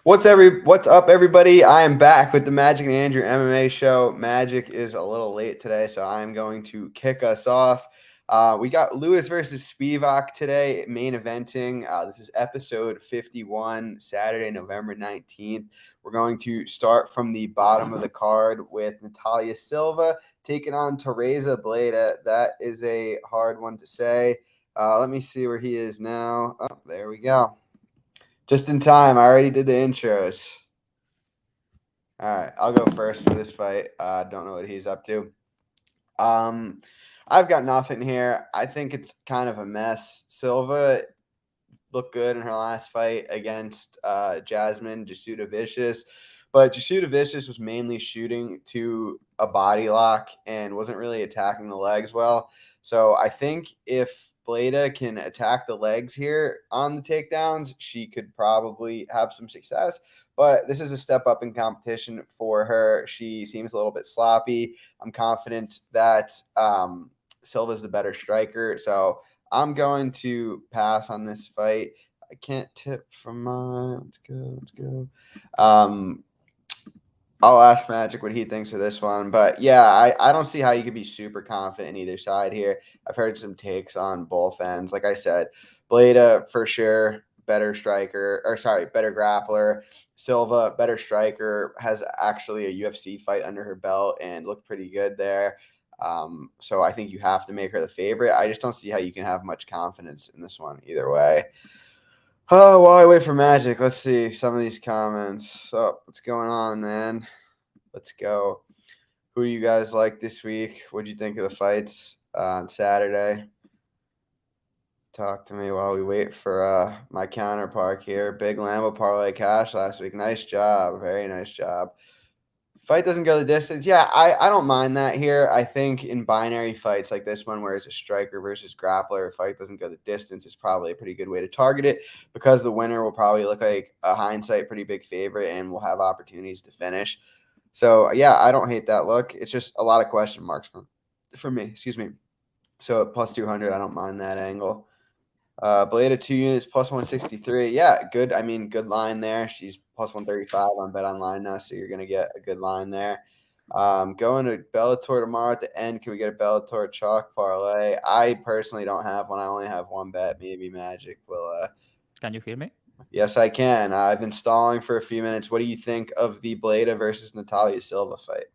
What's up, everybody? I am back with the Magic and Andrew MMA show. Magic is a little late today, so I'm going to kick us off. We got Lewis versus Spivak today, main eventing. This is episode 51, Saturday, November 19th. We're going to start from the bottom of the card with Natalia Silva taking on Teresa Bleda. That is a hard one to say. Let me see where he is now. Oh, there we go. Just in time. I already did the intros. All right, I'll go first for this fight. Don't know what he's up to. I've got nothing here. I think it's kind of a mess. Silva looked good in her last fight against Jasmine Jasudavicius, but Jasudavicius was mainly shooting to a body lock and wasn't really attacking the legs well. So I think if Bleda can attack the legs here on the takedowns, she could probably have some success. But this is a step up in competition for her. She seems a little bit sloppy. I'm confident that Silva's the better striker. So I'm going to pass on this fight. I can't tip from mine. Let's go. I'll ask Magic what he thinks of this one. But yeah, I don't see how you could be super confident in either side here. I've heard some takes on both ends. Like I said, Bleda for sure, better striker, better grappler. Silva, better striker, has actually a UFC fight under her belt and looked pretty good there. So I think you have to make her the favorite. I just don't see how you can have much confidence in this one either way. Oh, while I wait for Magic, let's see some of these comments. So, what's going on, man? Let's go. Who do you guys like this week? What do you think of the fights on Saturday? Talk to me while we wait for my counterpart here. Big Lambo parlay cash last week. Nice job. Very nice job. Fight doesn't go the distance. Yeah, I don't mind that here. I think in binary fights like this one, where it's a striker versus grappler, a fight doesn't go the distance is probably a pretty good way to target it because the winner will probably look like a hindsight pretty big favorite and will have opportunities to finish. So, yeah, I don't hate that look. It's just a lot of question marks for me. Excuse me. So, plus 200, I don't mind that angle. Blade of 2 units, plus 163. Yeah, good. I mean, good line there. She's plus 135 on Bet Online now, so you're going to get a good line there. Going to Bellator tomorrow at the end. Can we get a Bellator chalk parlay? I personally don't have one. I only have one bet. Maybe Magic will. Can you hear me? Yes, I can. I've been stalling for a few minutes. What do you think of the Bleda versus Natalia Silva fight?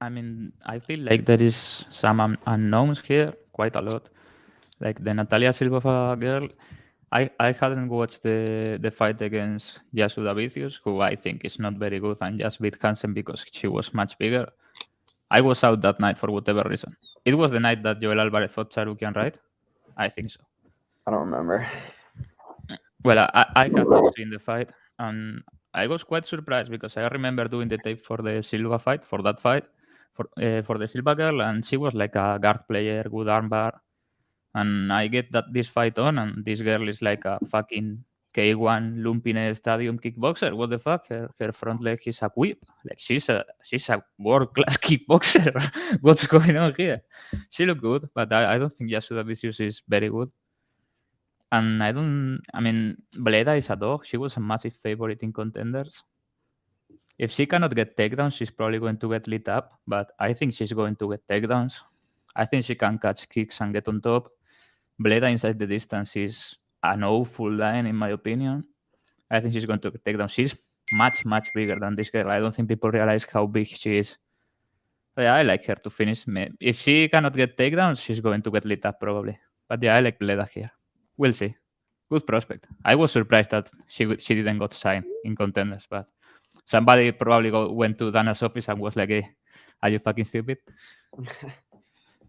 I mean, I feel like there is some unknowns here, quite a lot. Like the Natalia Silva girl, I hadn't watched the fight against Yasuda Vicious, who I think is not very good, and just beat Hansen because she was much bigger. I was out that night for whatever reason. It was the night that Joel Alvarez fought Charukian, right? I think so. I don't remember. Well, I had not seen the fight, and I was quite surprised because I remember doing the tape for the Silva fight, for that fight, for the Silva girl, and she was like a guard player, good armbar. And I get that this fight on, and this girl is like a fucking K1 Lumpine Stadium kickboxer. What the fuck? Her front leg is a whip. Like she's a world class kickboxer. What's going on here? She looked good, but I don't think Yasuda Vicious is very good. And I mean, Bleda is a dog. She was a massive favorite in contenders. If she cannot get takedowns, she's probably going to get lit up, but I think she's going to get takedowns. I think she can catch kicks and get on top. Bleda inside the distance is an awful line, in my opinion. I think she's going to get takedowns. She's much, much bigger than this girl. I don't think people realize how big she is. So yeah, I like her to finish. If she cannot get takedowns, she's going to get lit up probably. But yeah, I like Bleda here. We'll see. Good prospect. I was surprised that she didn't got signed in contenders, but somebody probably went to Dana's office and was like, "Hey, are you fucking stupid?"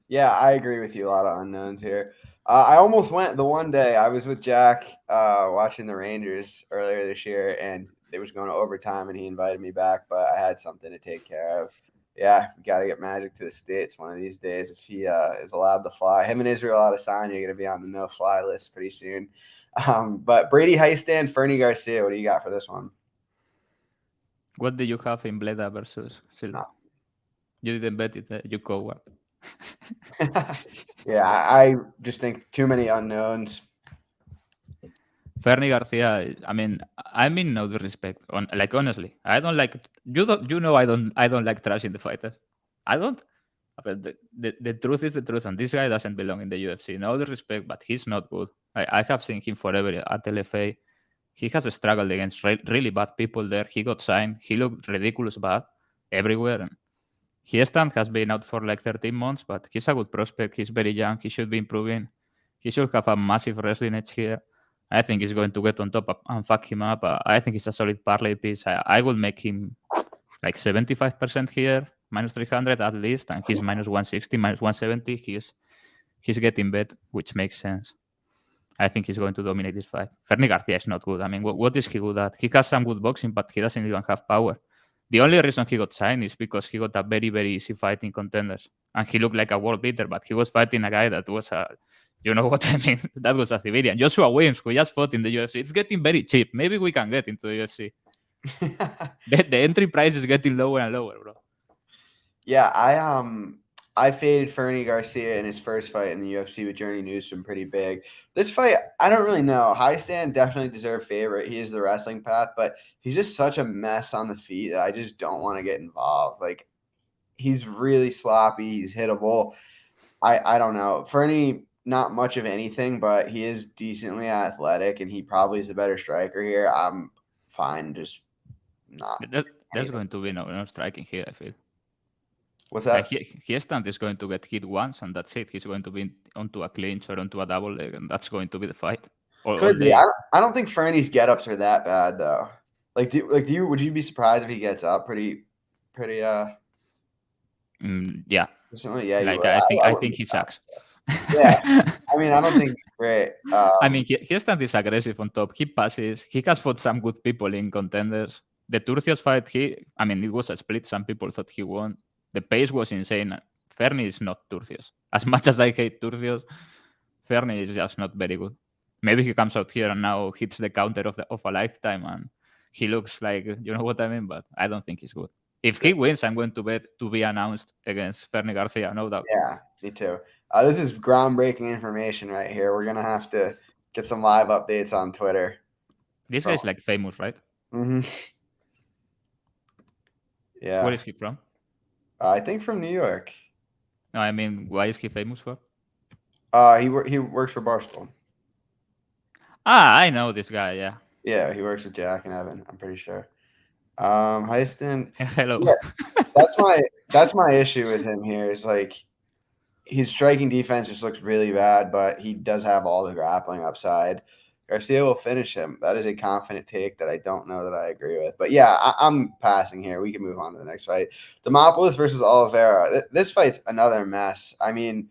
Yeah, I agree with you. A lot of unknowns here. I almost went the one day I was with Jack watching the Rangers earlier this year, and they was going to overtime, and he invited me back, but I had something to take care of. Yeah, we got to get Magic to the States one of these days if he is allowed to fly. Him and Israel Adesanya are going to be on the no-fly list pretty soon. But Brady Heistand, Fernie Garcia, what do you got for this one? What do you have in Bleda versus Silva? No. You didn't bet it, you coward. Yeah, I just think too many unknowns. Fernie Garcia. I mean no disrespect. Honestly, I don't like you. I don't like trash in the fighters. I don't. But the truth is the truth, and this guy doesn't belong in the UFC. No disrespect, but he's not good. I have seen him forever at LFA. He has struggled against really bad people there. He got signed. He looked ridiculous bad everywhere. And Hiestand has been out for like 13 months, but he's a good prospect. He's very young. He should be improving. He should have a massive wrestling edge here. I think he's going to get on top and fuck him up. I think he's a solid parlay piece. I will make him like 75% here, minus 300 at least, and he's minus 160, minus 170. He's getting bet, which makes sense. I think he's going to dominate this fight. Fernie Garcia is not good. I mean, what is he good at? He has some good boxing, but he doesn't even have power. The only reason he got signed is because he got a very, very easy fight in Contenders. And he looked like a world beater, but he was fighting a guy that was a, you know what I mean? That was a civilian. Joshua Williams, who just fought in the UFC. It's getting very cheap. Maybe we can get into the UFC. The entry price is getting lower and lower, bro. Yeah, I faded Fernie Garcia in his first fight in the UFC with Journey Newsom pretty big. This fight, I don't really know. Highstand definitely deserved favorite. He is the wrestling path, but he's just such a mess on the feet that I just don't want to get involved. Like, he's really sloppy. He's hittable. I don't know. Fernie, not much of anything, but he is decently athletic, and he probably is a better striker here. I'm fine, just not. There's going to be no striking here, I feel. What's that? Hiestand is going to get hit once, and that's it. He's going to be onto a clinch or onto a double leg, and that's going to be the fight. Could be. I don't think Fernie's get-ups are that bad though. Would you be surprised if he gets up pretty yeah. Recently? Yeah, like I think he sucks. Yeah. I mean, I don't think he's great. I mean, Hiestand is aggressive on top. He passes. He has fought some good people in Contenders. The Turcios fight, it was a split. Some people thought he won. The pace was insane. Fernie is not Turcios. As much as I hate Turcios, Fernie is just not very good. Maybe he comes out here and now hits the counter of a lifetime and he looks like, you know what I mean? But I don't think he's good. If he wins, I'm going to bet to be announced against Fernie Garcia, no doubt. Yeah, me too. This is groundbreaking information right here. We're going to have to get some live updates on Twitter. This guy's like famous, right? Mm-hmm. Yeah. Where is he from? I think from New York. No, I mean, why is he famous for? He works for Barstool. I know this guy. Yeah. Yeah, he works with Jack and Evan. I'm pretty sure. Heiston. Hello. Yeah, that's my issue with him here. Is like his striking defense just looks really bad, but he does have all the grappling upside. Garcia will finish him. That is a confident take that I don't know that I agree with. But yeah, I'm passing here. We can move on to the next fight. Demopoulos versus Oliveira. This fight's another mess. I mean,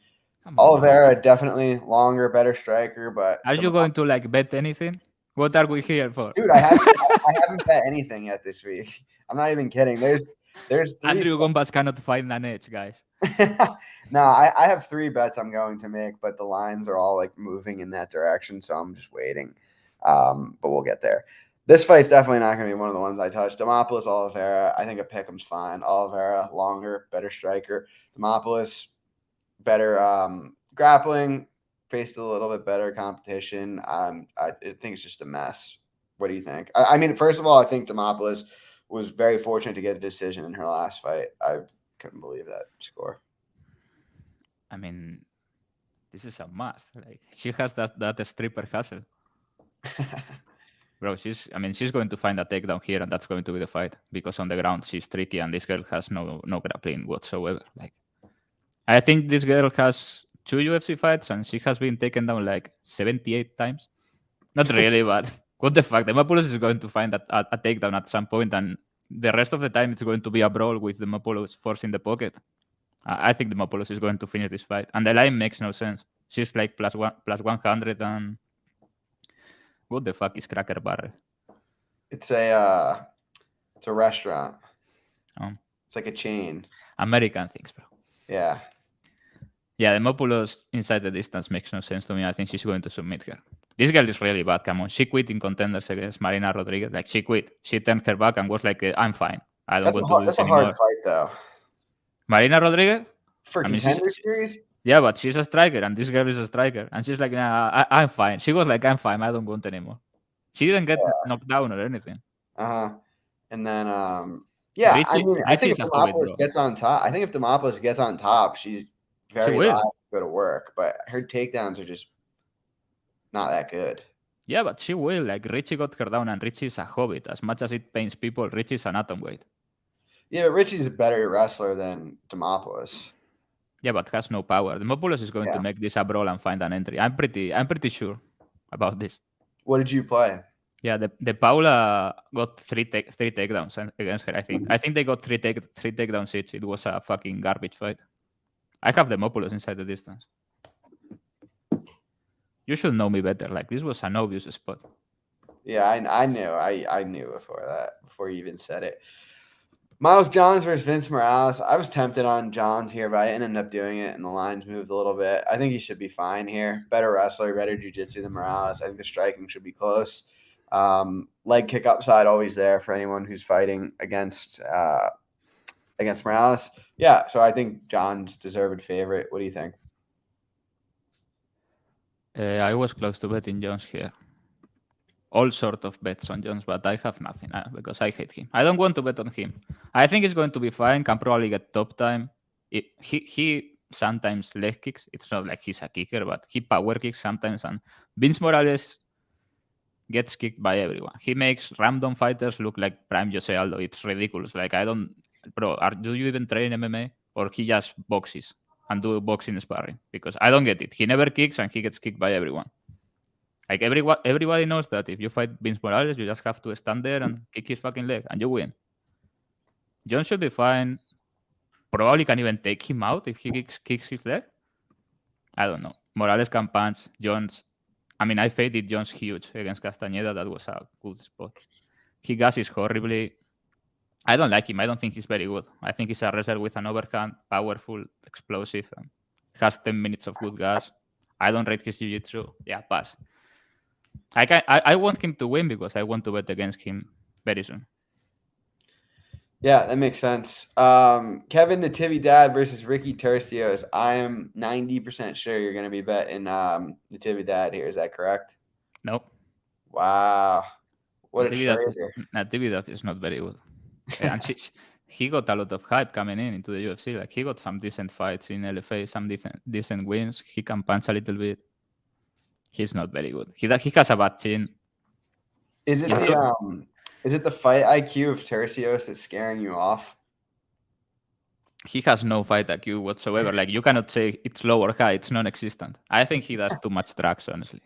Oliveira definitely longer, better striker, but are you going to like bet anything? What are we here for? Dude, I haven't bet anything yet this week. I'm not even kidding. There's Andrew Gombas cannot find an edge, guys. No, I have 3 bets I'm going to make, but the lines are all like moving in that direction, so I'm just waiting. But we'll get there. This fight's definitely not going to be one of the ones I touch. Demopoulos, Oliveira. I think a pick'em's fine. Oliveira, longer, better striker. Demopoulos, better grappling. Faced a little bit better competition. I think it's just a mess. What do you think? I mean, first of all, I think Demopoulos was very fortunate to get a decision in her last fight. I couldn't believe that score. I mean, this is a must. Like she has that stripper hustle. Bro, she's going to find a takedown here, and that's going to be the fight because on the ground she's tricky, and this girl has no grappling whatsoever. Like, I think this girl has 2 UFC fights, and she has been taken down like 78 times. Not really, but what the fuck? Demopoulos is going to find a takedown at some point, and the rest of the time it's going to be a brawl with Demopoulos forcing the pocket. I think Demopoulos is going to finish this fight, and the line makes no sense. She's like plus 100, and what the fuck is Cracker Barrel? It's a restaurant. Oh. It's like a chain. American things, bro. Yeah. Yeah, Demopoulos inside the distance makes no sense to me. I think she's going to submit her. This girl is really bad. Come on. She quit in Contenders against Marina Rodriguez. Like, she quit. She turned her back and was like, I'm fine. I don't want to do this anymore. That's a hard fight, though. Marina Rodriguez? For Contender Series? Yeah, but she's a striker, and this girl is a striker. And she's like, I'm fine. She was like, I'm fine. I don't want anymore. She didn't get knocked down or anything. And then yeah, I mean, I think if Richie's a hobbit, Demopolis bro. gets on top, she's very will. liable to go to work. But her takedowns are just not that good. Yeah, but she will. Like, Richie got her down, and Richie's a hobbit. As much as it pains people, Richie's an atom weight. Yeah, but Richie's a better wrestler than Demopolis. Yeah, but has no power. Demopolis is going to make this a brawl and find an entry. I'm pretty sure about this. What did you play? Yeah, the Paula got three takedowns against her. I think they got three takedowns each. It was a fucking garbage fight. I have Demopolis inside the distance. You should know me better. Like, this was an obvious spot. Yeah, I knew. I knew before you even said it. Miles Johns versus Vince Morales. I was tempted on Johns here, but I ended up doing it, and the lines moved a little bit. I think he should be fine here. Better wrestler, better jiu-jitsu than Morales. I think the striking should be close. Leg kick upside always there for anyone who's fighting against Morales. Yeah, so I think John's deserved favorite. What do you think? I was close to betting Jones here. All sort of bets on Jones, but I have nothing because I hate him. I don't want to bet on him. I think he's going to be fine. Can probably get top time. He sometimes leg kicks. It's not like he's a kicker, but he power kicks sometimes. And Vince Morales gets kicked by everyone. He makes random fighters look like Prime Jose Aldo. It's ridiculous. Like, do you even train MMA, or he just boxes and do boxing sparring? Because I don't get it. He never kicks and he gets kicked by everyone. Like, everybody knows that if you fight Vince Morales, you just have to stand there and kick his fucking leg and you win. Jones should be fine. Probably can even take him out if he kicks his leg. I don't know. Morales can punch. Jones, I mean, I faded Jones huge against Castañeda. That was a good spot. He gasses horribly. I don't like him. I don't think he's very good. I think he's a wrestler with an overhand, powerful, explosive, and has 10 minutes of good gas. I don't rate his jiu-jitsu. Yeah, pass. I want him to win because I want to bet against him very soon. Yeah, that makes sense. Kevin Natividad versus Ricky Tercios. I am 90% sure you're going to be betting Natividad here. Is that correct? Nope. Wow. What a traitor. Natividad is not very good. And he got a lot of hype coming into the UFC. Like, he got some decent fights in LFA, some decent wins. He can punch a little bit. He's not very good. He has a bad chin. Is it the fight IQ of Tercios that's scaring you off? He has no fight IQ whatsoever. Like, you cannot say it's low or high. It's non-existent. I think he does too much drugs, honestly.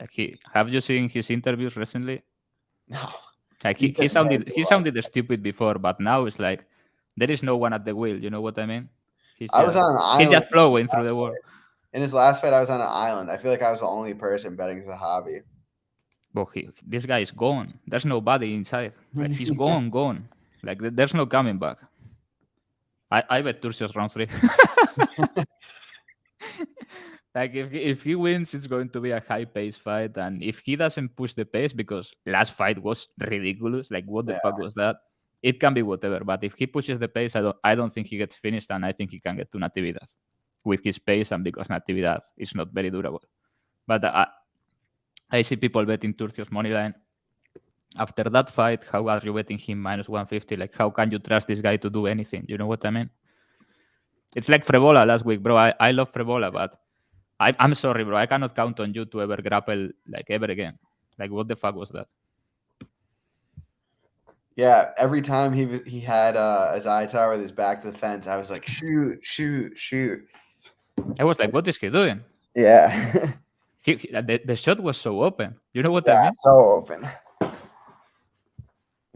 Like, have you seen his interviews recently? No. Like, he sounded stupid before, but now it's like there is no one at the wheel. You know what I mean? I was on an island. He's just flowing through the world. In his last fight, I was on an island. I feel like I was the only person betting as a hobby. But this guy is gone. There's nobody inside. Like, he's gone. Like, there's no coming back. I bet Turcios round 3. Like, if he wins, it's going to be a high-paced fight. And if he doesn't push the pace, because last fight was ridiculous, like, what the fuck was that? It can be whatever. But if he pushes the pace, I don't think he gets finished, and I think he can get to Natividad with his pace, and because Natividad is not very durable. But I see people betting Turcios moneyline. After that fight, how are you betting him minus 150? Like, how can you trust this guy to do anything? You know what I mean? It's like Frebola last week, bro. I love Frebola, but I'm sorry, bro. I cannot count on you to ever grapple, like, ever again. Like, what the fuck was that? Yeah, every time he had his eye tower with his back to the fence, I was like, shoot. I was like, what is he doing? Yeah. The shot was so open. You know what I mean? So open.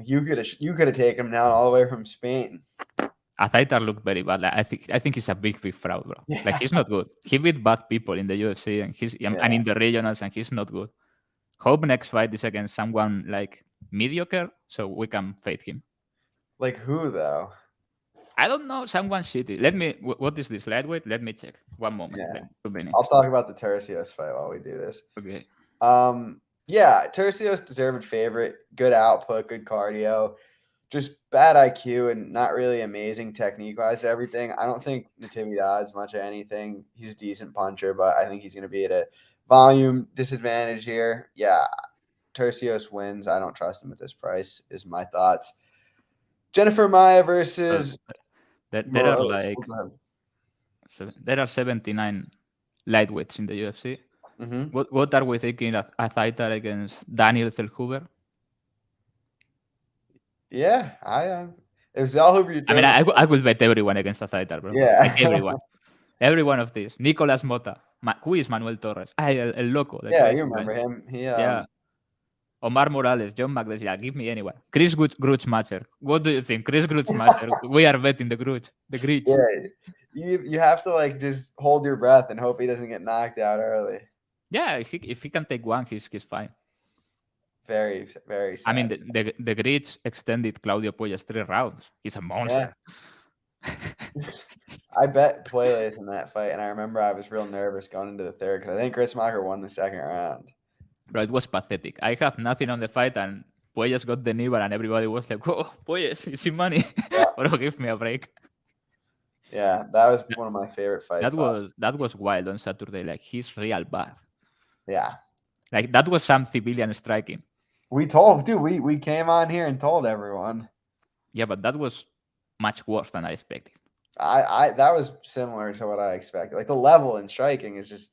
You could have taken him down all the way from Spain. Athaitar looked very bad. Like, I think he's a big fraud, bro. Yeah. Like, he's not good. He beat bad people in the UFC and and in the regionals, and he's not good. Hope next fight is against someone like mediocre, so we can fade him. Like who though? I don't know. Someone shitty. What is this, lightweight? Let me check. One moment. Yeah. Like 2 minutes. I'll talk about the Tercios fight while we do this. Okay. Yeah, Tercios deserved favorite. Good output, good cardio. Just bad IQ and not really amazing technique-wise to everything. I don't think Natividad's much of anything. He's a decent puncher, but I think he's going to be at a volume disadvantage here. Yeah, Tercios wins. I don't trust him at this price, is my thoughts. Jennifer Maia versus there are Morose. like Go ahead. there are 79 lightweights in the UFC. Mhm. What are we thinking a fight against Daniel Zellhuber? Yeah, if Zellhuber I mean, doesn't I will bet everyone against a fighter, bro. Yeah. Like everyone. Every one of these. Nicolas Mota. Who is Manuel Torres? El Loco, the Yeah, you crazy remember guy. him. Yeah. Omar Morales, John McDessie. Yeah, give me anyone. Chris Grutzmacher. What do you think? Chris Grutzmacher. We are betting the Grutz. The Grits. Yeah. You have to like just hold your breath and hope he doesn't get knocked out early. Yeah, if he can take one, he's fine. Very, very sad. I mean, the Grits extended Claudio Puelles 3 rounds. He's a monster. I bet Puelles in that fight, and I remember I was real nervous going into the third because I think Grutzmacher won the second round. Bro, it was pathetic. I have nothing on the fight, and Puelles got the knee, and everybody was like, "Oh, Puelles, is he money?" Bro, give me a break. Yeah, that was one of my favorite fights. That was wild on Saturday. Like, he's real bad. Yeah. Like, that was some civilian striking. We came on here and told everyone. Yeah, but that was much worse than I expected. That was similar to what I expected. Like the level in striking is just.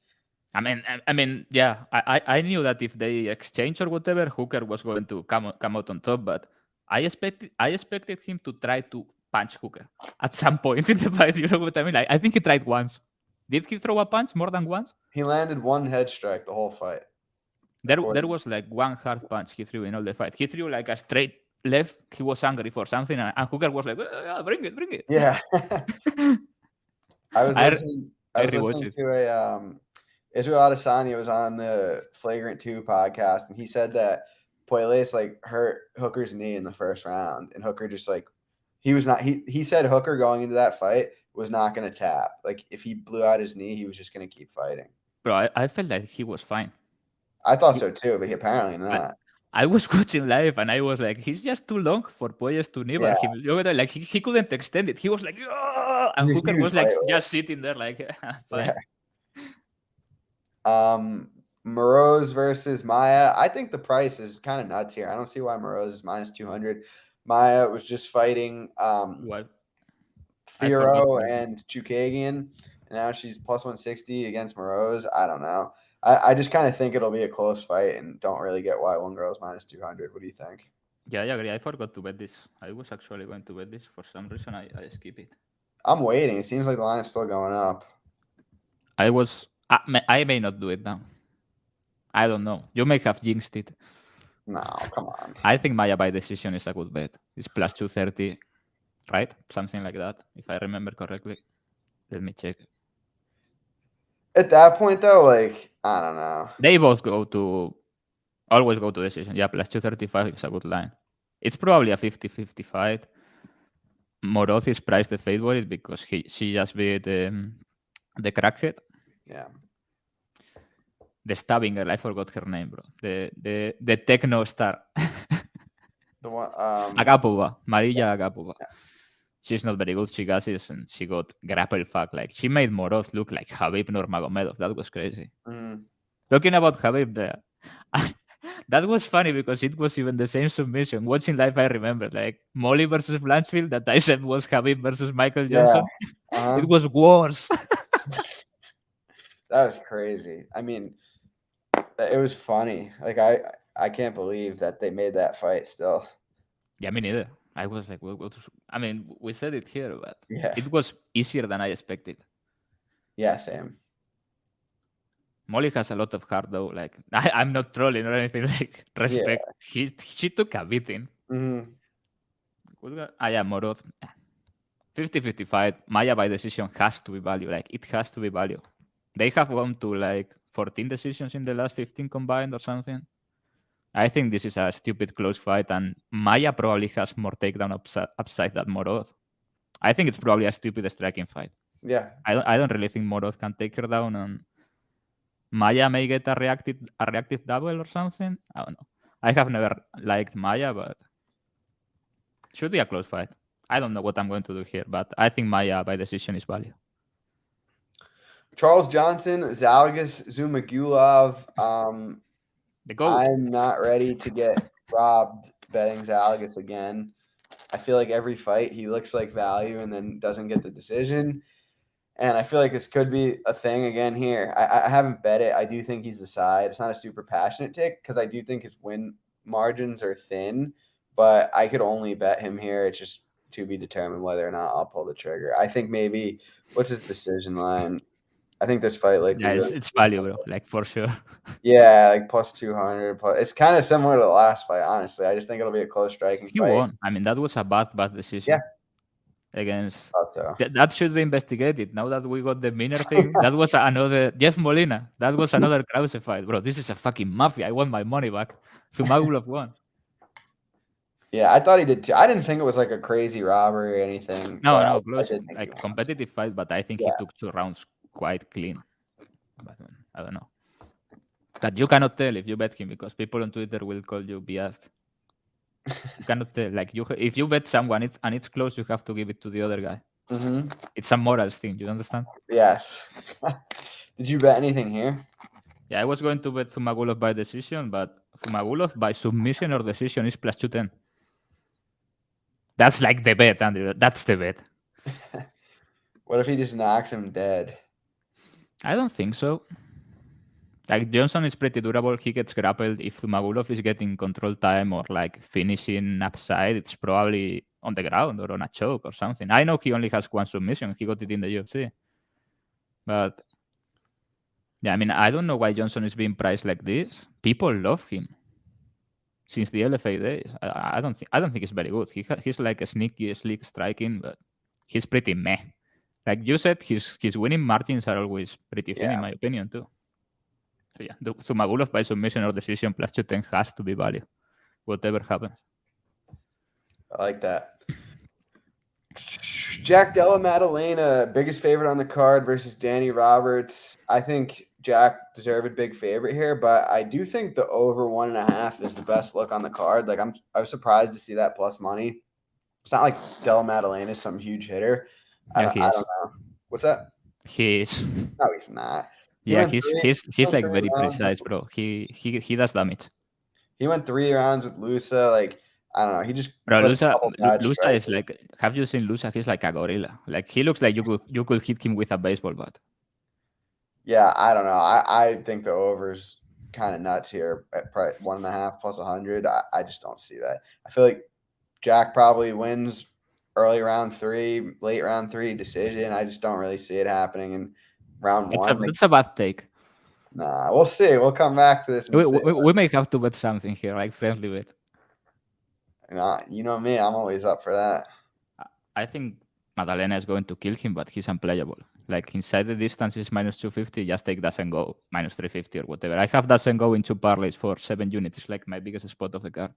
I mean, yeah. I knew that if they exchange or whatever, Hooker was going to come out on top. But I expected him to try to punch Hooker at some point in the fight. You know what I mean? I think he tried once. Did he throw a punch more than once? He landed one head strike the whole fight. There was like one hard punch he threw in all the fight. He threw like a straight left. He was angry for something, and Hooker was like, "Bring it." Yeah. I was listening to a Israel Adesanya was on the Flagrant 2 podcast, and he said that Puelles like hurt Hooker's knee in the first round, and Hooker just like he said Hooker going into that fight was not going to tap. Like if he blew out his knee, he was just going to keep fighting. Bro, I felt like he was fine. I thought so too, but he apparently not. I was watching live and I was like, he's just too long for Puelles to nibble him. You know, like he couldn't extend it. He was like, and Hooker was like just sitting there like, fine. Yeah. Morose versus Maia. I think the price is kind of nuts here. I don't see why Morose is minus 200. Maia was just fighting Firo and Chukagian, and now she's plus 160 against Morose. I don't know. I just kind of think it'll be a close fight and don't really get why one girl's minus 200. What do you think? Yeah, I agree. I forgot to bet this. I was actually going to bet this. For some reason, I skip it. I'm waiting. It seems like the line is still going up. I may not do it now. I don't know. You may have jinxed it. No, come on. I think Maia by decision is a good bet. It's plus 230, right? Something like that, if I remember correctly. Let me check. At that point, though, like, I don't know. They both always go to decision. Yeah, plus 235 is a good line. It's probably a 50-50 fight. Moroz is priced the favorite because she just beat the crackhead. Yeah. The stabbing girl, I forgot her name, bro. The techno star. The one Agapova, Maria Agapova. Yeah. She's not very good. She gasses and she got grapple fuck. Like she made Moroz look like Khabib Nurmagomedov. That was crazy. Talking about Khabib there. That was funny because it was even the same submission. Watching live, I remember like Molly versus Blanchfield that I said was Khabib versus Michael Johnson. It was worse. That was crazy. I mean, it was funny. Like I can't believe that they made that fight still. Yeah, me neither. I was like, I mean, we said it here, but it was easier than I expected. Yeah, same. Molly has a lot of heart, though. Like, I'm not trolling or anything. Like, respect. Yeah. She took a beating. Yeah, Moroz. 50-50 fight. Maia by decision has to be value. Like, it has to be value. They have gone to, like, 14 decisions in the last 15 combined or something. I think this is a stupid close fight, and Maia probably has more takedown upside than Moroz. I think it's probably a stupid striking fight. Yeah. I don't really think Moroz can take her down, and Maia may get a reactive double or something. I don't know. I have never liked Maia, but should be a close fight. I don't know what I'm going to do here, but I think Maia by decision is value. Charles Johnson, Zalgas Zumagulov. The GOAT. I'm not ready to get robbed betting Zalagas again. I feel like every fight he looks like value and then doesn't get the decision. And I feel like this could be a thing again here. I haven't bet it. I do think he's the side. It's not a super passionate take because I do think his win margins are thin, but I could only bet him here. It's just to be determined whether or not I'll pull the trigger. I think maybe what's his decision line? I think this fight Yeah, likely goes. it's value, bro. Like for sure. Yeah, like plus 200. Plus, it's kind of similar to the last fight, honestly. I just think it'll be a close striking He fight. won. I mean, that was a bad decision. Yeah. Against Also, that should be investigated. Now that we got the Miner thing, that was another Jeff Molina. That was another Krause fight, bro. This is a fucking mafia. I want my money back. Zumagulov won. yeah, I thought he did too. I didn't think it was like a crazy robbery or anything. No, but no, I close. did think he Like won. competitive fight, but I think he Yeah. took 2 rounds quite clean. But I don't know. That you cannot tell if you bet him because people on Twitter will call you biased. You cannot tell. Like if you bet someone and it's close, you have to give it to the other guy. Mm-hmm. It's a morals thing. You understand? Yes. Did you bet anything here? Yeah, I was going to bet Zumagulov by decision, but Zumagulov by submission or decision is plus 210. That's like the bet, Andrew. That's the bet. What if he just knocks him dead? I don't think so. Like Johnson is pretty durable. He gets grappled. If Zumagulov is getting control time or like finishing upside, it's probably on the ground or on a choke or something. I know he only has 1 submission. He got it in the UFC. But yeah, I mean, I don't know why Johnson is being priced like this. People love him since the LFA days. I don't think he's very good. He's like a sneaky, slick striking, but he's pretty meh. Like you said, his winning margins are always pretty thin, in my opinion, too. So yeah, Zumagulov by submission or decision plus 210 has to be value, whatever happens. I like that. Jack Della Maddalena, biggest favorite on the card versus Danny Roberts. I think Jack deserved big favorite here, but I do think the over 1.5 is the best look on the card. Like I was surprised to see that plus money. It's not like Della Maddalena is some huge hitter. I don't know. What's that? He is. No, he's not. Yeah, he's like very precise, bro. He does damage. He went 3 rounds with Lusa. Like I don't know. He just Lusa is like. Have you seen Lusa? He's like a gorilla. Like he looks like you could hit him with a baseball bat. Yeah, I don't know. I think the over's kind of nuts here at probably 1.5 plus 100. I just don't see that. I feel like Jack probably wins early round 3, late round 3 decision. I just don't really see it happening in round 1. That's a bad take. Nah, we'll see. We'll come back to this. We may have to bet something here, like friendly bet. Nah, you know me. I'm always up for that. I think Maddalena is going to kill him, but he's unplayable. Like inside the distance is minus 250. Just take doesn't go minus 350 or whatever. I have doesn't go in 2 parlays for 7 units. It's like my biggest spot of the card.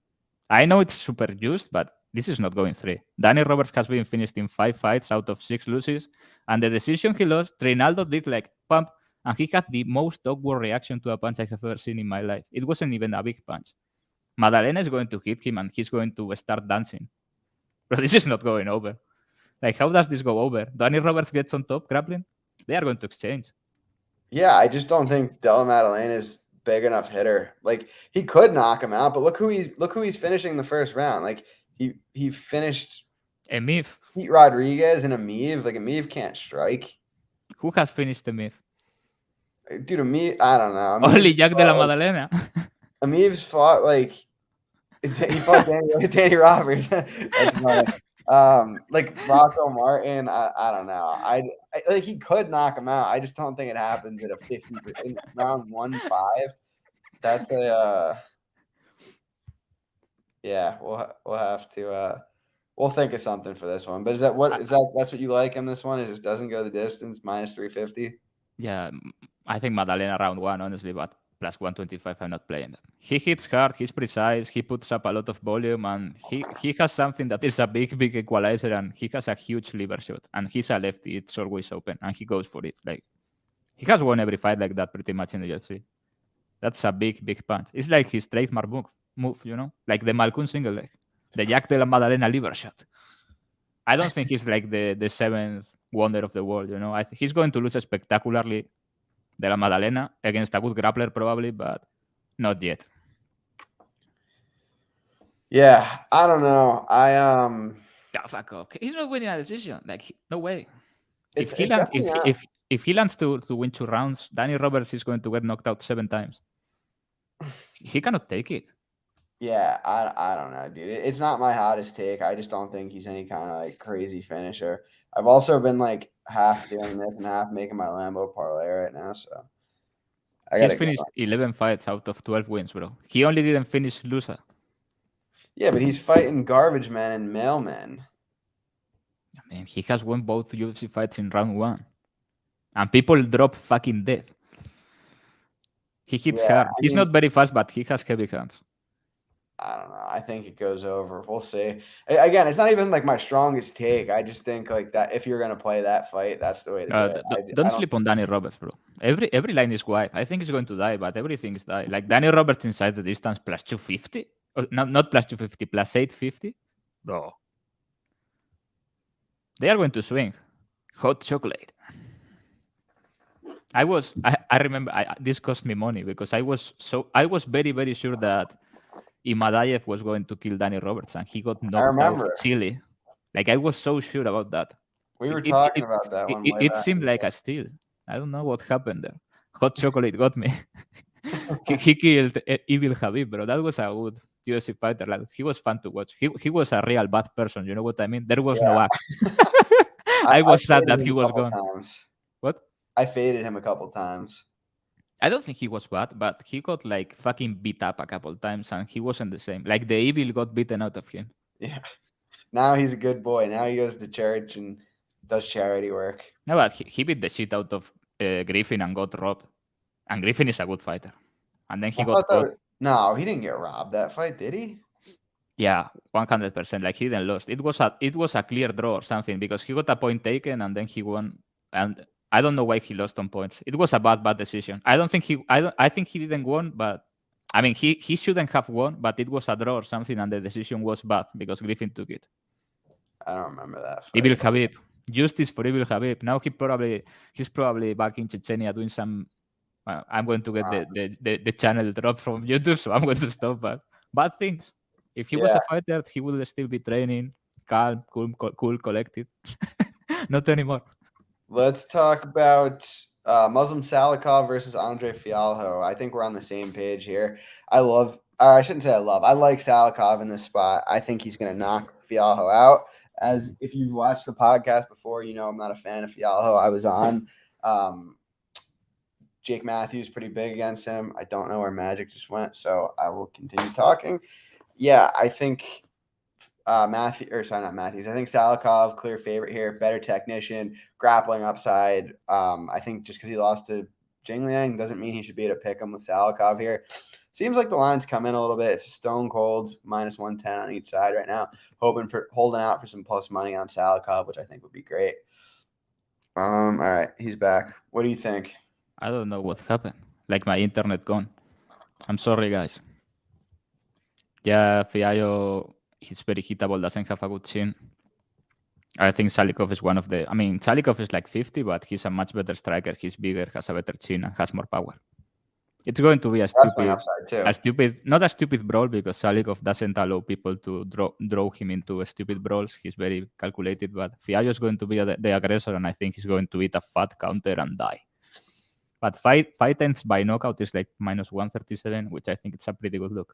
I know it's super used, but this is not going 3. Danny Roberts has been finished in 5 fights out of 6 losses, and the decision he lost, Trinaldo did like pump, and he had the most awkward reaction to a punch I have ever seen in my life. It wasn't even a big punch. Maddalena is going to hit him, and he's going to start dancing. But this is not going over. Like, how does this go over? Danny Roberts gets on top, grappling? They are going to exchange. Yeah, I just don't think Della Maddalena is big enough hitter. Like he could knock him out, but look who he's finishing the first round. Like he finished Emif. Pete Rodriguez and Amiv. Like Amiv can't strike. Who has finished Emif? Dude, Amiv, I don't know. Only Jack de la Maddalena. Amiv's fought like he fought Danny Roberts. That's funny. Like Rocco Martin, I don't know. I like he could knock him out. I just don't think it happens at a 50 in round 1-5. That's a yeah. We'll have to we'll think of something for this one. But is that that's what you like in this one? It just doesn't go the distance, minus 350. Yeah, I think Maddalena round 1, honestly, but plus 125, I'm not playing that. He hits hard, he's precise, he puts up a lot of volume, and he has something that is a big equalizer, and he has a huge liver shot, and he's a lefty, it's always open, and he goes for it. Like he has won every fight like that pretty much in the UFC. That's a big punch. It's like his trademark move, you know? Like the Malkun single leg. The Jack de la Maddalena liver shot. I don't think he's like the 7th wonder of the world, you know? He's going to lose spectacularly de la Maddalena against a good grappler probably, but not yet. Yeah, I don't know. Yeah, fuck off. He's not winning a decision. Like, no way. It's definitely not. If he lands to win 2 rounds, Danny Roberts is going to get knocked out 7 times. He cannot take it. Yeah, I don't know, dude. It's not my hottest take. I just don't think he's any kind of like crazy finisher. I've also been like half doing this and half making my Lambo parlay right now, so I He's gotta go. finished 11 fights out of 12 wins, bro. He only didn't finish loser. Yeah, but he's fighting garbage men and mailmen. I mean, he has won both UFC fights in round 1. And people drop fucking dead. He hits Yeah, hard. I He's mean, not very fast, but he has heavy hands. I don't know. I think it goes over. We'll see. Again, it's not even like my strongest take. I just think like that if you're gonna play that fight, that's the way to do it. I Don't don't. sleep on Danny Roberts, bro. Every line is wide. I think he's going to die, but everything is die. Like Danny Roberts inside the distance plus 250. Oh, not plus 250, plus 850. Bro. They are going to swing. Hot chocolate. I remember this cost me money because I was very, very sure that Imadaev was going to kill Danny Roberts and he got I knocked out remember silly. Like I was so sure about that. we were It talking about that one way it back. seemed like a steal. I don't know what happened there. Hot chocolate got me. he killed Evil Habib, bro. That was a good UFC fighter. Like, he was fun to watch. He was a real bad person. You know what I mean? There was no Yeah. act. I was sad faded that him he a was couple gone. times. What? I faded him a couple times. I don't think he was bad, but he got like fucking beat up a couple times and he wasn't the same. Like the evil got beaten out of him. Yeah. Now he's a good boy. Now he goes to church and does charity work. No, but he beat the shit out of Griffin and got robbed. And Griffin is a good fighter. And then he I got thought that caught. was, no, he didn't get robbed that fight, did he? Yeah, 100%. Like he didn't lost. It was a clear draw or something because he got a point taken and then he won. And I don't know why he lost on points. It was a bad decision. I think he didn't won, but I mean he shouldn't have won, but it was a draw or something, and the decision was bad because Griffin took it. I don't remember that fight. Evil Habib. Justice for Evil Habib. Now he's probably back in Chechnya doing some. I'm going to get the channel dropped from YouTube, so I'm going to stop. But bad things. If he was a fighter, he would still be training, calm, cool, collected. Not anymore. Let's talk about Muslim Salikov versus Andre Fialho. I think we're on the same page here. I shouldn't say I like Salikov in this spot. I think he's going to knock Fialho out. As if you've watched the podcast before, you know I'm not a fan of Fialho. I was on Jake Matthews pretty big against him. I don't know where Magic just went, so I will continue talking. Yeah, I think not Matthews. I think Salikov, clear favorite here, better technician, grappling upside. I think just because he lost to Jingliang doesn't mean he should be able to pick him with Salikov here. Seems like the lines come in a little bit. It's a stone cold minus 110 on each side right now. Holding out for some plus money on Salikov, which I think would be great. All right, he's back. What do you think? I don't know what happened. Like my internet gone. I'm sorry, guys. Yeah, Fialho, he's very hittable, doesn't have a good chin. I think Salikov is one of the. I mean, Salikov is like 50, but he's a much better striker. He's bigger, has a better chin, and has more power. It's going to be not a stupid brawl because Salikov doesn't allow people to draw him into stupid brawls. He's very calculated, but Fialho is going to be the aggressor, and I think he's going to eat a fat counter and die. But fight ends by knockout is like minus 137, which I think it's a pretty good look.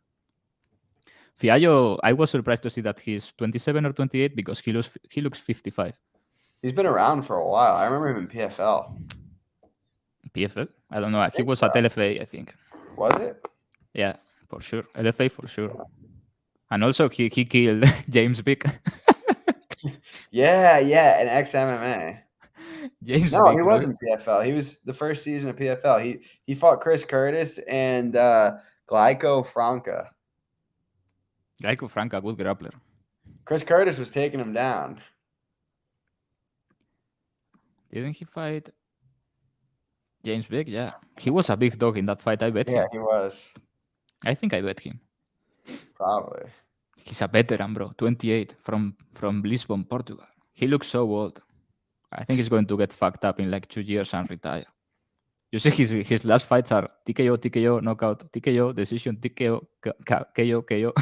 Fialho, I was surprised to see that he's 27 or 28 because he looks 55. He's been around for a while. I remember him in PFL. PFL? I don't know. He was at LFA, I think. Was it? Yeah, for sure. LFA for sure. And also he killed James Vick. Yeah, an ex-MMA. James No, Vick, he wasn't PFL. He was the first season of PFL. He fought Chris Curtis and Glyco Franca. Glyco Franca, good grappler. Chris Curtis was taking him down. Didn't he fight James Vick? Yeah. He was a big dog in that fight. I bet him. Yeah, he was. I think I bet him. Probably. He's a veteran, bro. 28 from Lisbon, Portugal. He looks so old. I think he's going to get fucked up in like 2 years and retire. You see, his last fights are TKO, TKO, knockout, TKO, decision, TKO, KO, KO.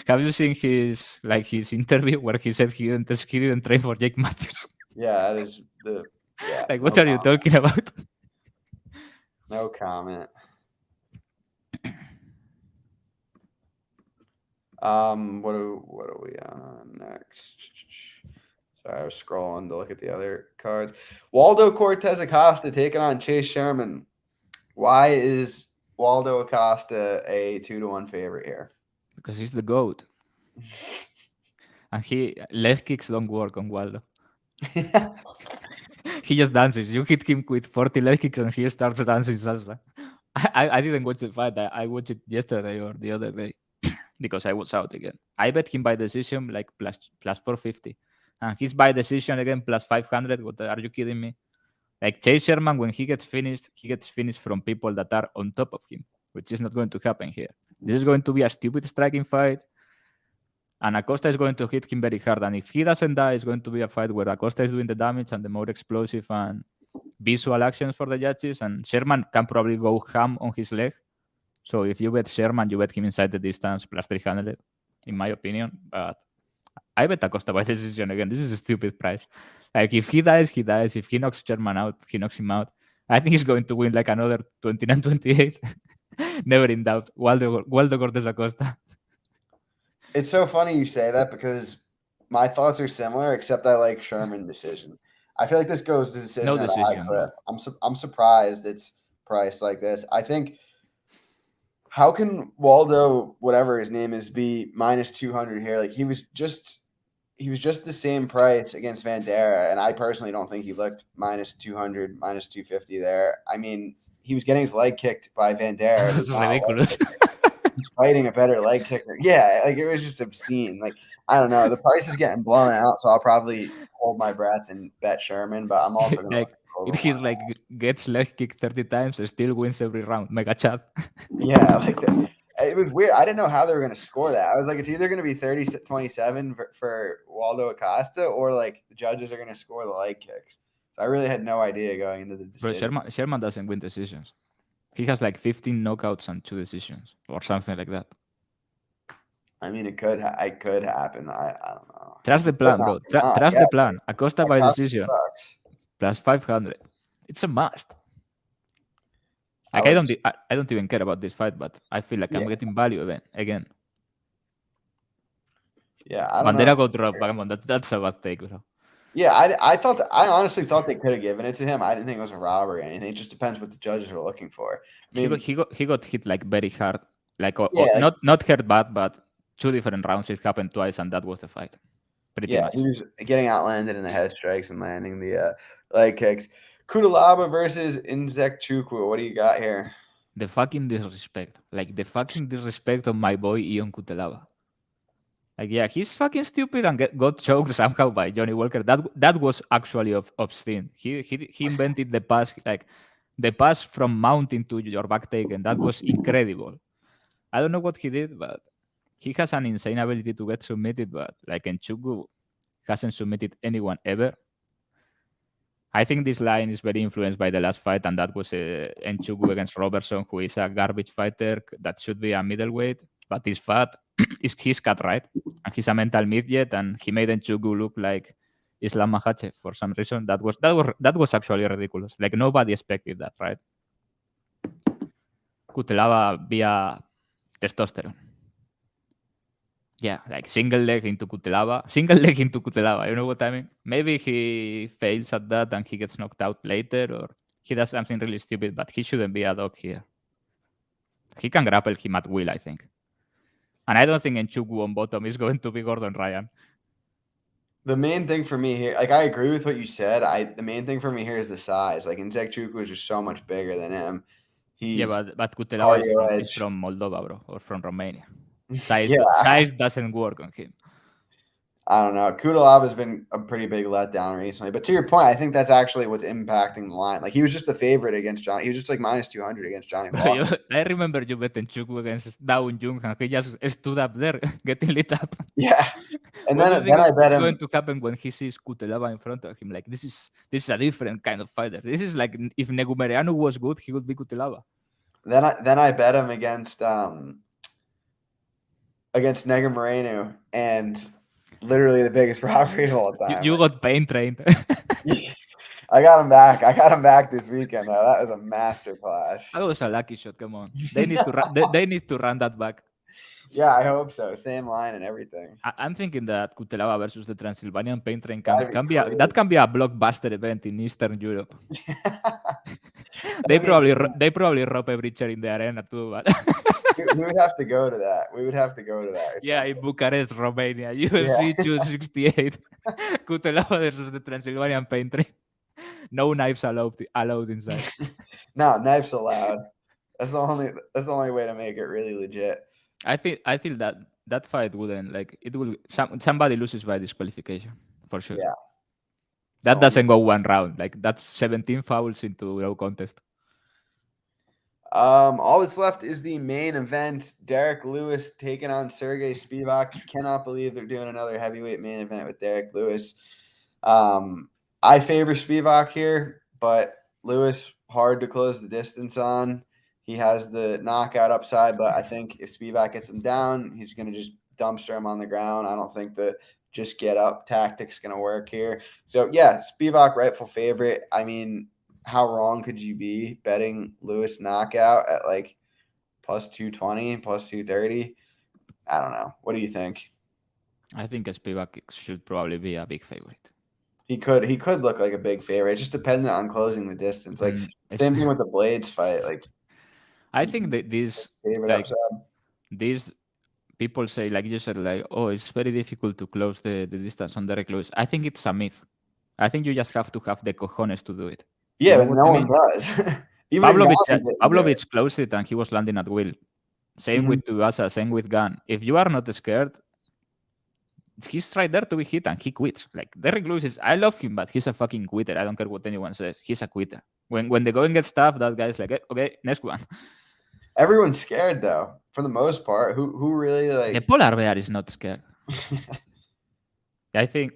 Have you seen his interview where he said he didn't train for Jake Matthews? Yeah, that is the yeah. Like, no what are you comment. talking about? No comment. What are we on next? Sorry, I was scrolling to look at the other cards. Waldo Cortez Acosta taking on Chase Sherman. Why is Waldo Acosta a 2-1 favorite here? Because he's the GOAT. And leg kicks don't work on Waldo. He just dances. You hit him with 40 leg kicks and he starts dancing salsa. I didn't watch the fight. I watched it yesterday or the other day because I was out again. I bet him by decision like plus 450. And he's by decision again plus 500. What are you kidding me? Like Chase Sherman, when he gets finished from people that are on top of him, which is not going to happen here. This is going to be a stupid striking fight. And Acosta is going to hit him very hard. And if he doesn't die, it's going to be a fight where Acosta is doing the damage and the more explosive and visual actions for the judges. And Sherman can probably go ham on his leg. So if you bet Sherman, you bet him inside the distance plus 300, in my opinion. But I bet Acosta by decision again. This is a stupid price. Like if he dies, he dies. If he knocks Sherman out, he knocks him out. I think he's going to win like another 29-28. Never in doubt. Waldo Cortez Acosta. It's so funny you say that because my thoughts are similar, except I like Sherman decision. I feel like this goes to decision No at a high decision, clip. bro. I'm surprised it's priced like this. I think how can Waldo, whatever his name is, be minus 200 here? Like he was just the same price against Vandera, and I personally don't think he looked minus 200, minus 250 there. I mean, he was getting his leg kicked by Vandera. That's ridiculous. He's fighting a better leg kicker. Yeah, like it was just obscene. Like I don't know, the price is getting blown out, so I'll probably hold my breath and bet Sherman. But I'm also gonna Like he's like gets leg kicked 30 times and still wins every round. Mega chat. yeah, like that. It was weird. I didn't know how they were going to score that. I was like, it's either going to be 30-27 for Waldo Acosta or like the judges are going to score the leg kicks. So I really had no idea going into the decision. Bro, Sherman doesn't win decisions. He has like 15 knockouts and 2 decisions or something like that. I mean, it could happen. I don't know. Trust the plan, bro. Trust the plan. Acosta by decision plus 500. It's a must. Like I don't even care about this fight, but I feel like I'm getting value again. Yeah, I don't Bandera go to Pagamon. That's a bad take, bro. Yeah, I honestly thought they could have given it to him. I didn't think it was a robbery or anything. It just depends what the judges are looking for. I mean, he got hit like very hard, like not hurt bad, but 2 different rounds. It happened twice, and that was the fight. Pretty much. He was getting outlanded in the head strikes and landing the leg kicks. Kudalaba versus Nzechukwu. What do you got here? The fucking disrespect. Like the fucking disrespect of my boy Ion Kutelaba. Like, yeah, he's fucking stupid and got choked somehow by Johnny Walker. That was actually obscene. He invented the pass, like the pass from mounting to your back take, and that was incredible. I don't know what he did, but he has an insane ability to get submitted. But like Nchukwu hasn't submitted anyone ever. I think this line is very influenced by the last fight, and that was Nchukwu against Robertson, who is a garbage fighter that should be a middleweight, but he's fat. He's cut, right? And he's a mental midget, and he made Nchukwu look like Islam Makhachev for some reason. That was actually ridiculous. Like nobody expected that, right? Kutelaba via testosterone. Yeah, like single leg into Kutelaba. You know what I mean? Maybe he fails at that and he gets knocked out later, or he does something really stupid, but he shouldn't be a dog here. He can grapple him at will, I think. And I don't think Nchukwu on bottom is going to be Gordon Ryan. The main thing for me here, like I agree with what you said. The main thing for me here is the size. Like Nzechukwu is just so much bigger than him. But Kutelaba is from Moldova, bro, or from Romania. Size doesn't work on him. I don't know. Kudalaba has been a pretty big letdown recently. But to your point, I think that's actually what's impacting the line. Like he was just the favorite against Johnny. He was just like minus 200 against Johnny Walker. I remember you betting Nchukwu against Dawn Jung, and he just stood up there getting lit up. Yeah. And then I bet him. What's going to happen when he sees Kutelaba in front of him? Like this is a different kind of fighter. This is like if Negumereanu was good, he would be Kutelaba. Then I bet him against against Nega Moreno, and literally the biggest robbery of all time. You got pain trained. I got him back. I got him back this weekend though. That was a masterclass. That was a lucky shot. Come on, they need to they need to run that back. Yeah, I hope so. Same line and everything. I'm thinking that Kutelava versus the Transylvanian Pain Train That'd be can be crazy. that can be a blockbuster event in Eastern Europe. That'd be They probably rob every chair in the arena too. But we would have to go to that. We would have to go to that. Or yeah, in something. Bucharest, Romania, UFC 268, Kutelava versus the Transylvanian Pain Train. No knives allowed inside. No, knives allowed. That's the only way to make it really legit. I feel that fight wouldn't like it will somebody loses by disqualification for sure. Yeah. That doesn't go one round. Like that's 17 fouls into no contest. All that's left is the main event. Derek Lewis taking on Sergey Spivak. Cannot believe they're doing another heavyweight main event with Derek Lewis. I favor Spivak here, but Lewis hard to close the distance on. He has the knockout upside, but I think if Spivak gets him down, he's going to just dumpster him on the ground. I don't think the just get up tactic's going to work here. So, yeah, Spivak, rightful favorite. I mean, how wrong could you be betting Lewis knockout at like plus 220, plus 230? I don't know. What do you think? I think Spivak should probably be a big favorite. He could look like a big favorite. It's just dependent on closing the distance. Like same thing with the Blades fight. Like I think that these people say, like you said, like, oh, it's very difficult to close the distance on Derek Lewis. I think it's a myth. I think you just have to have the cojones to do it. Yeah, but no one does. Pavlovich closed it and he was landing at will. Same with Tuivasa, same with Gunn. If you are not scared, he's right there to be hit and he quits. Like Derek Lewis I love him, but he's a fucking quitter. I don't care what anyone says. He's a quitter. When the going gets tough, that guy's like, okay, next one. Everyone's scared though, for the most part. Who really like? The polar bear is not scared. I think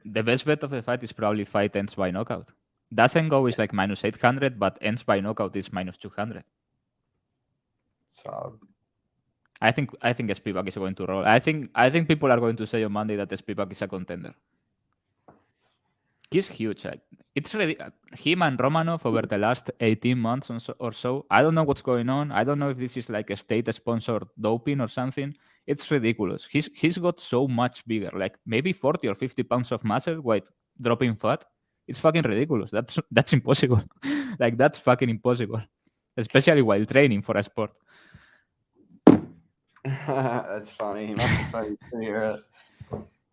the best bet of the fight is probably fight ends by knockout. Doesn't go is like minus 800, but ends by knockout is minus 200. Solid. I think Spivak is going to roll. I think people are going to say on Monday that Spivak is a contender. He's huge. It's really him and Romanov over the last 18 months or so. I don't know what's going on. I don't know if this is like a state-sponsored doping or something. It's ridiculous. He's got so much bigger, like maybe 40 or 50 pounds of muscle weight dropping fat. It's fucking ridiculous. That's impossible. Like that's fucking impossible, especially while training for a sport. That's funny. He must have saw you pretty early.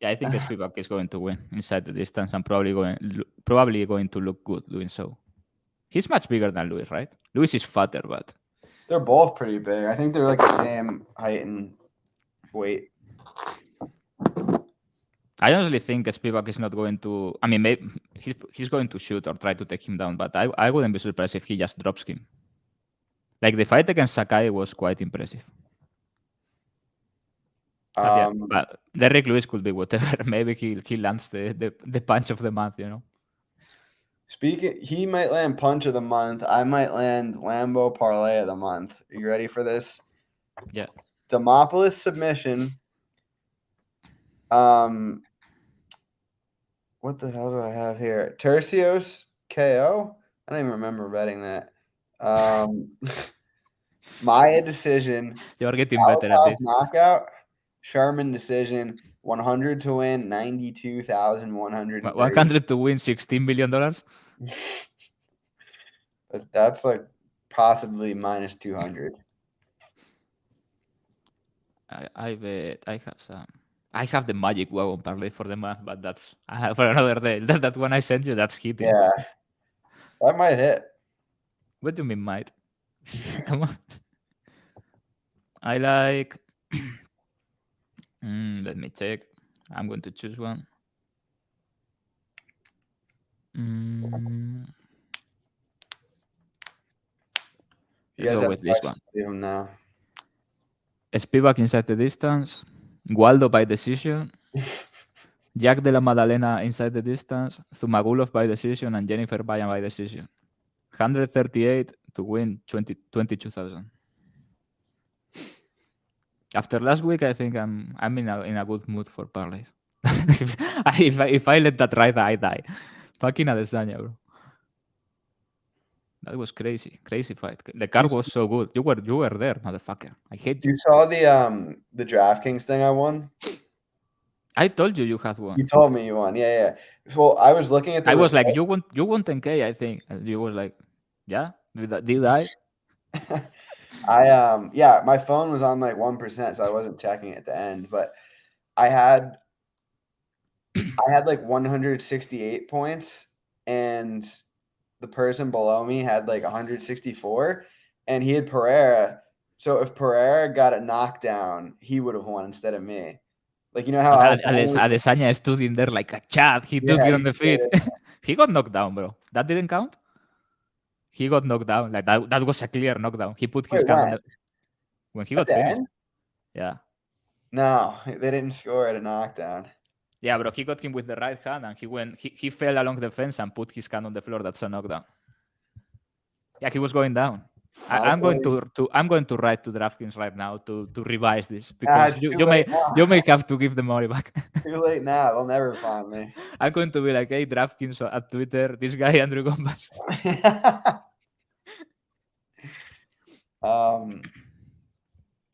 Yeah, I think Spivak is going to win inside the distance and probably going to look good doing so. He's much bigger than Lewis, right? Lewis is fatter, but they're both pretty big. I think they're like the same height and weight. I honestly think Spivak is not going to. I mean, maybe he's going to shoot or try to take him down, but I wouldn't be surprised if he just drops him. Like the fight against Sakai was quite impressive. But Derek Lewis could be whatever. Maybe he lands the punch of the month, you know. He might land punch of the month. I might land Lambo parlay of the month. Are you ready for this? Yeah. Demopoulos submission. What the hell do I have here? Tercios KO? I don't even remember betting that. Maya decision. You're getting better at this. Knockout. Sherman decision. 100 to win, 92,100. 100 to win, $16 million. That's like possibly minus 200. I bet I have some. I have the magic wagon parlay for the month, but that's for another day. That one I sent you, that's hitting. Yeah, that might hit. What do you mean might? Come on. I like. Let me check. I'm going to choose one. Let's go with this one. Now. Spivak inside the distance. Waldo by decision. Jack de la Madalena inside the distance. Zumagulov by decision and Jennifer Bayan by decision. 138 to win 22,000. After last week, I think I'm in a good mood for parlays. if I let that ride, I die. Fucking Adesanya, bro. That was crazy fight. The card was so good. You were there, motherfucker. I hate you. You saw the DraftKings thing I won? I told you had one. You told me you won. Yeah. Well, I was looking at the I was like, results. you won 10K, I think. And you was like, yeah, did I? Yeah, my phone was on like 1%, so I wasn't checking at the end, but I had like 168 points, and the person below me had like 164, and he had Pereira. So if Pereira got a knockdown, he would have won instead of me. Like, you know how But Adesanya was like, Adesanya stood in there like a chat. He took yeah, it he on the stood feet. it. He got knocked down, bro. That didn't count. He got knocked down. Like that was a clear knockdown. He put his Wait, hand on when? when he At got the finished. end? Yeah. No, they didn't score at a knockdown. Yeah, bro. He got him with the right hand, and he fell along the fence and put his hand on the floor. That's a knockdown. Yeah, he was going down. I'm going Okay. to write to DraftKings right now to revise this Ah, because it's too late you now. may have to give the money back. Too late now. They'll never find me. I'm going to be like, hey, DraftKings at Twitter, this guy Andrew Gombas.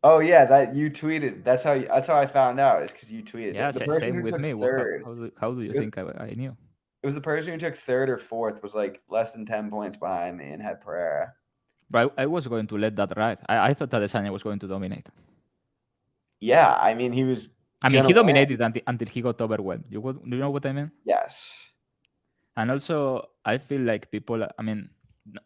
Oh yeah, that you tweeted. That's how I found out. Is because you tweeted. Yeah, The person same who with took me. third. How do you It, think I knew? it was the person who took third or fourth was like less than 10 points behind me and had Pereira. But I was going to let that ride. I thought that Adesanya was going to dominate. Yeah, I mean he was. I mean, he Win. dominated until he got overwhelmed. You know what I mean? Yes. And also, I feel like people. I mean,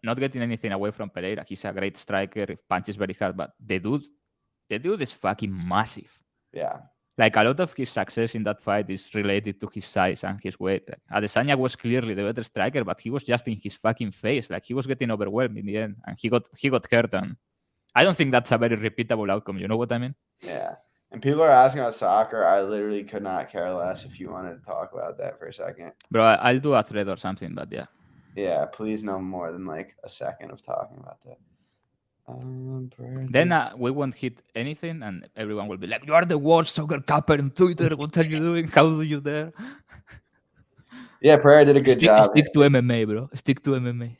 not getting anything away from Pereira. He's a great striker. Punches very hard, but the dude is fucking massive. Yeah. Like a lot of his success in that fight is related to his size and his weight. Like, Adesanya was clearly the better striker, but he was just in his fucking face. Like he was getting overwhelmed in the end, and he got hurt. And I don't think that's a very repeatable outcome. You know what I mean? Yeah. And people are asking about soccer. I literally could not care less if you wanted to talk about that for a second. Bro, I'll do a thread or something, but yeah. Yeah, please no more than like a second of talking about that. Then we won't hit anything, and everyone will be like, "You are the worst soccer capper on Twitter. What are you doing? How do you dare?" Yeah, Pereira did a good job. Stick to MMA, bro. Stick to MMA.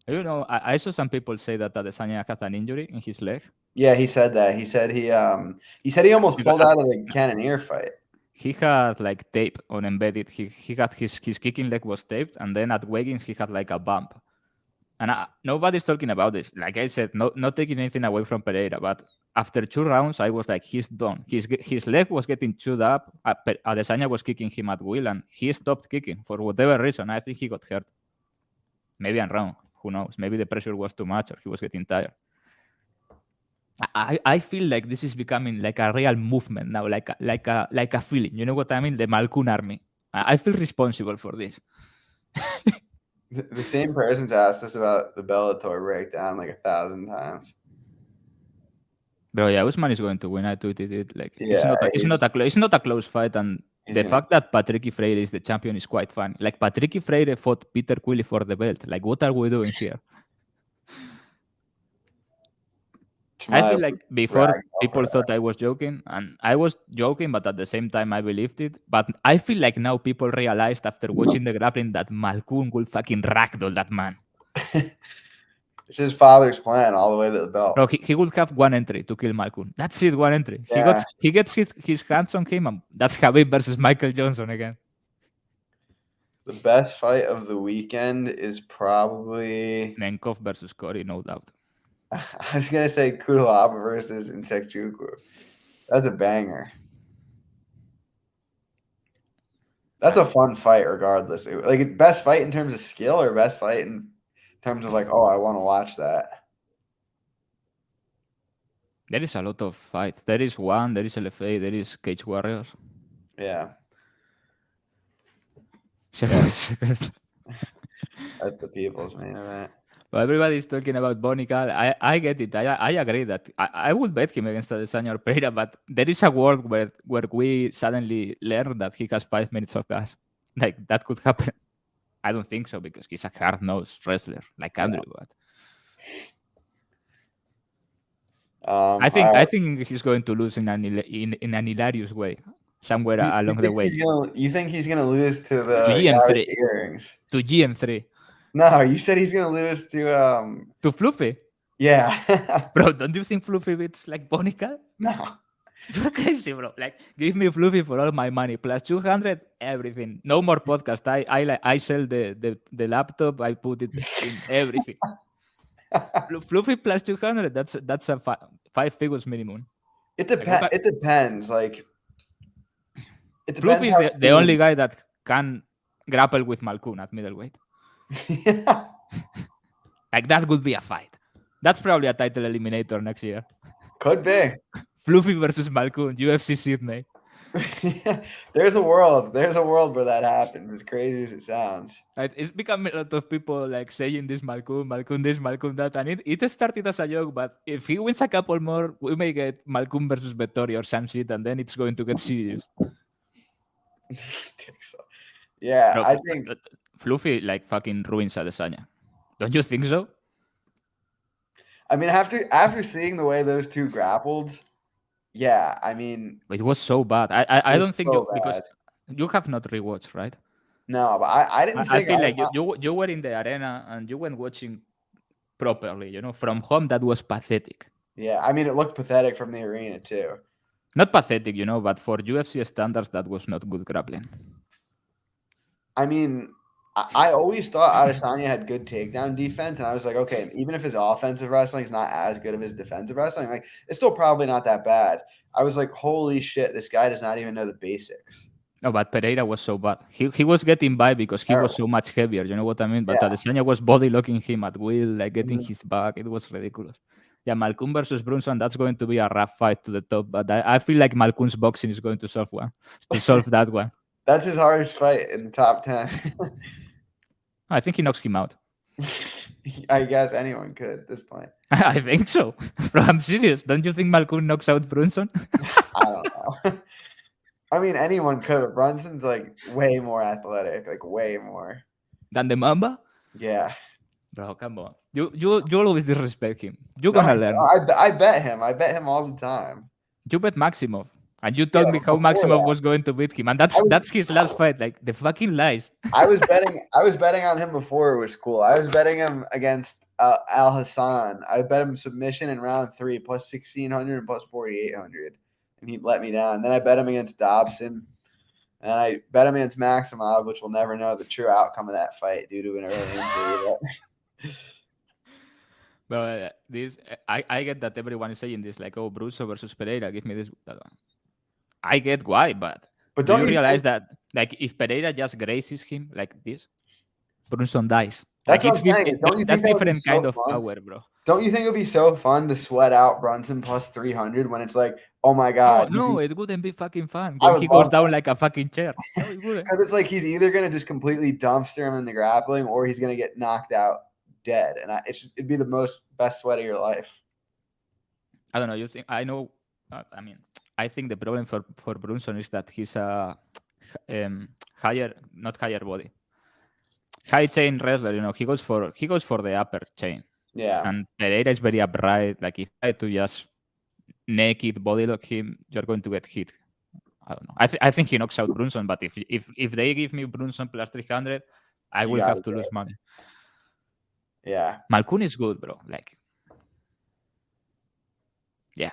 You know, I saw some people say that Adesanya has an injury in his leg. Yeah, he said that. He said he almost pulled out of the Cannonier fight. He had like tape on embedded. He got his kicking leg was taped, and then at weigh-ins he had like a bump. And nobody's talking about this. Like I said, not taking anything away from Pereira, but after 2 rounds, I was like, he's done. His leg was getting chewed up. Adesanya was kicking him at will, and he stopped kicking for whatever reason. I think he got hurt. Maybe I'm wrong. Who knows? Maybe the pressure was too much, or he was getting tired. I feel like this is becoming like a real movement now, like a feeling. You know what I mean? The Malkun army. I feel responsible for this. The same person's asked us about the Bellator breakdown like 1,000 times. Bro, yeah, Usman is going to win. I tweeted it. Like, Yeah, it's not a close fight, and the fact that Patrick Freire is the champion is quite funny. Like, Patrick Freire fought Peter Quilly for the belt. Like, what are we doing here? I feel like before people thought I was joking, and I was joking, but at the same time I believed it. But I feel like now people realized after watching the grappling that Malkun will fucking ragdoll that man. It's his father's plan all the way to the belt. Bro, he would have one entry to kill Malkun. That's it, one entry. Yeah. He gets his hands on him, and that's Khabib versus Michael Johnson again. The best fight of the weekend is probably Nenkov versus Corey, no doubt. I was gonna say Kudalaba versus Insekchukwu. That's a banger. That's a fun fight, regardless. Like, best fight in terms of skill, or best fight in terms of like, oh, I want to watch that. There is a lot of fights. There is one. There is LFA. There is Cage Warriors. Yeah. That's the people's main event. Well, everybody's talking about Bonical. I get it. I agree that I would bet him against Adesanya or Pereira, but there is a world where we suddenly learn that he has 5 minutes of gas. Like, that could happen. I don't think so, because he's a hard-nosed wrestler like Andrew. But I All right. think he's going to lose in an hilarious way somewhere You along the think way. you think he's gonna lose to To the guy with GM3. the earrings? To GM3. No, you said he's gonna lose to To Fluffy. yeah. Bro, don't you think Fluffy beats like Bonica? No. You're crazy, bro. Like, give me Fluffy for all my money. Plus 200, everything. No more podcast. I sell the laptop. I put it in everything. Fluffy plus 200, that's a five figures minimum. It Like, look depends. at It depends. Like it depends Fluffy is how the only soon. guy that can grapple with Malkoun at middleweight. Yeah. Like, that would be a fight. That's probably a title eliminator next year. Could be. Fluffy versus Malkoun, UFC Sydney. There's a world where that happens, as crazy as it sounds. It's become a lot of people like saying this Malkoun this, Malkoun that, and it started as a joke. But if he wins a couple more, we may get Malkoun versus Vettori or some shit, and then it's going to get serious. Yeah, Bro, I think. Fluffy like fucking ruins Adesanya. Don't you think so? I mean, after seeing the way those two grappled, yeah. I mean, It was so bad. I it don't was think so because bad. you have not rewatched, right? No, but I didn't I think feel I like was. you were in the arena and you were watching properly. From home that was pathetic. Yeah, I mean, it looked pathetic from the arena too. Not pathetic, but for UFC standards, that was not good grappling. I mean, I always thought Adesanya had good takedown defense, and I was like, okay, even if his offensive wrestling is not as good as his defensive wrestling, like it's still probably not that bad. I was like, holy shit, this guy does not even know the basics. No, but Pereira was so bad. He was getting by because he was so much heavier. You know what I mean? But Yeah. Adesanya was body locking him at will, like getting Mhm. his back. It was ridiculous. Yeah, Malkoun versus Brunson, that's going to be a rough fight to the top. But I feel like Malkoun's boxing is going to solve that one. That's his hardest fight in the top 10. I think he knocks him out. I guess anyone could at this point. I think so. Bro, I'm serious. Don't you think Malkoun knocks out Brunson? I don't know. I mean, anyone could, but Brunson's like way more athletic, like way more. Than the Mamba? Yeah. Bro, come on. You always disrespect him. You're gonna learn. I bet him. I bet him all the time. You bet Maximov. And you told me how before Maximov that. was going to beat him. And that's his last fight. Like the fucking lies. I was betting on him before it was cool. I was betting him against Al Hassan. I bet him submission in round 3 plus 1,600 and plus 4,800. And he let me down. Then I bet him against Dobson. And I bet him against Maximov, which we'll never know the true outcome of that fight due to an early injury. But I get that everyone is saying this, like, oh, Brusso versus Pereira, give me this. I get why, but do you realize that, like, if Pereira just graces him like this, Brunson dies. That's like, what I'm saying. Don't you think that's that would be different so kind of fun? power, bro? Don't you think it would be so fun to sweat out Brunson plus 300 when it's like, oh my god? No, it wouldn't be fucking fun I when would he goes love down like a fucking chair. No, it wouldn't. Because it's like he's either going to just completely dumpster him in the grappling or he's going to get knocked out dead. And it'd be the best sweat of your life. I don't know. You think I know? I mean, I think the problem for Brunson is that he's a not higher body, high chain wrestler. He goes for the upper chain. Yeah. And Pereira is very upright. Like if I to just naked body lock him, you're going to get hit. I don't know. I think he knocks out Brunson, but if they give me Brunson plus 300, I will have to lose money. Yeah. Malkoun is good, bro. Like, yeah.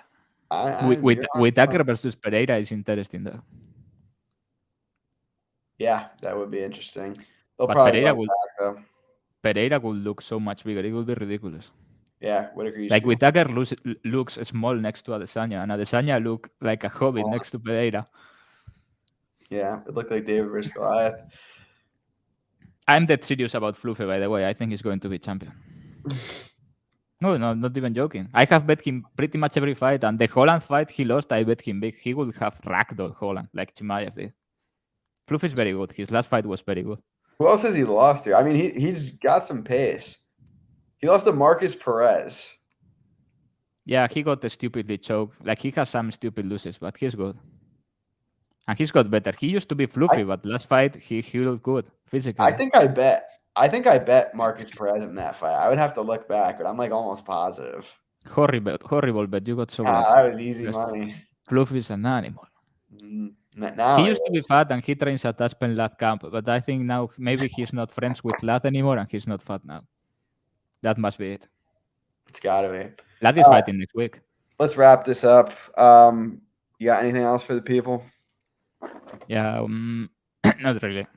With Tucker versus Pereira is interesting though. Yeah, that would be interesting. They'll But probably go back though. Pereira will look so much bigger. It will be ridiculous. Yeah, Whitaker used like to with Tucker looks small next to Adesanya, and Adesanya look like a hobbit next to Pereira. Yeah, it looked like David versus Goliath. I'm dead serious about Fluffy, by the way. I think he's going to be champion. No, not even joking. I have bet him pretty much every fight, and the Holland fight he lost, I bet him big. He would have ragdoll Holland like Chimaev did. Fluffy is very good. His last fight was very good. Who else has he lost to? I mean, he's got some pace. He lost to Marcus Perez. Yeah, he got stupidly choked. Like, he has some stupid losses, but he's good. And he's got better. He used to be Fluffy, but last fight he looked good physically. I think I bet Marcus Perez in that fight. I would have to look back, but I'm like almost positive. Horrible bet. You got so lucky. that was easy Just money. Fluff is an animal. Now He used to be fat and he trains at Aspen Lad Camp, but I think now maybe he's not friends with Lad anymore and he's not fat now. That must be it. It's gotta be. Lad is fighting next week. Let's wrap this up. You got anything else for the people? Yeah, not really.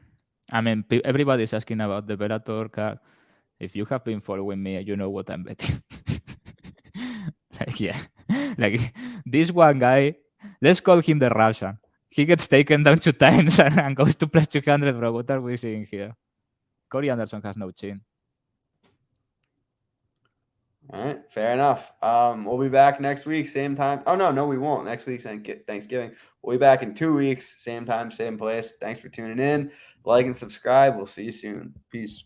I mean, everybody's asking about the Bellator card. If you have been following me, you know what I'm betting. Like this one guy, let's call him the Russian. He gets taken down 2 times and goes to plus 200, bro. What are we seeing here? Corey Anderson has no chin. All right, fair enough. We'll be back next week, same time. Oh, no, we won't. Next week's Thanksgiving. We'll be back in 2 weeks, same time, same place. Thanks for tuning in. Like and subscribe. We'll see you soon. Peace.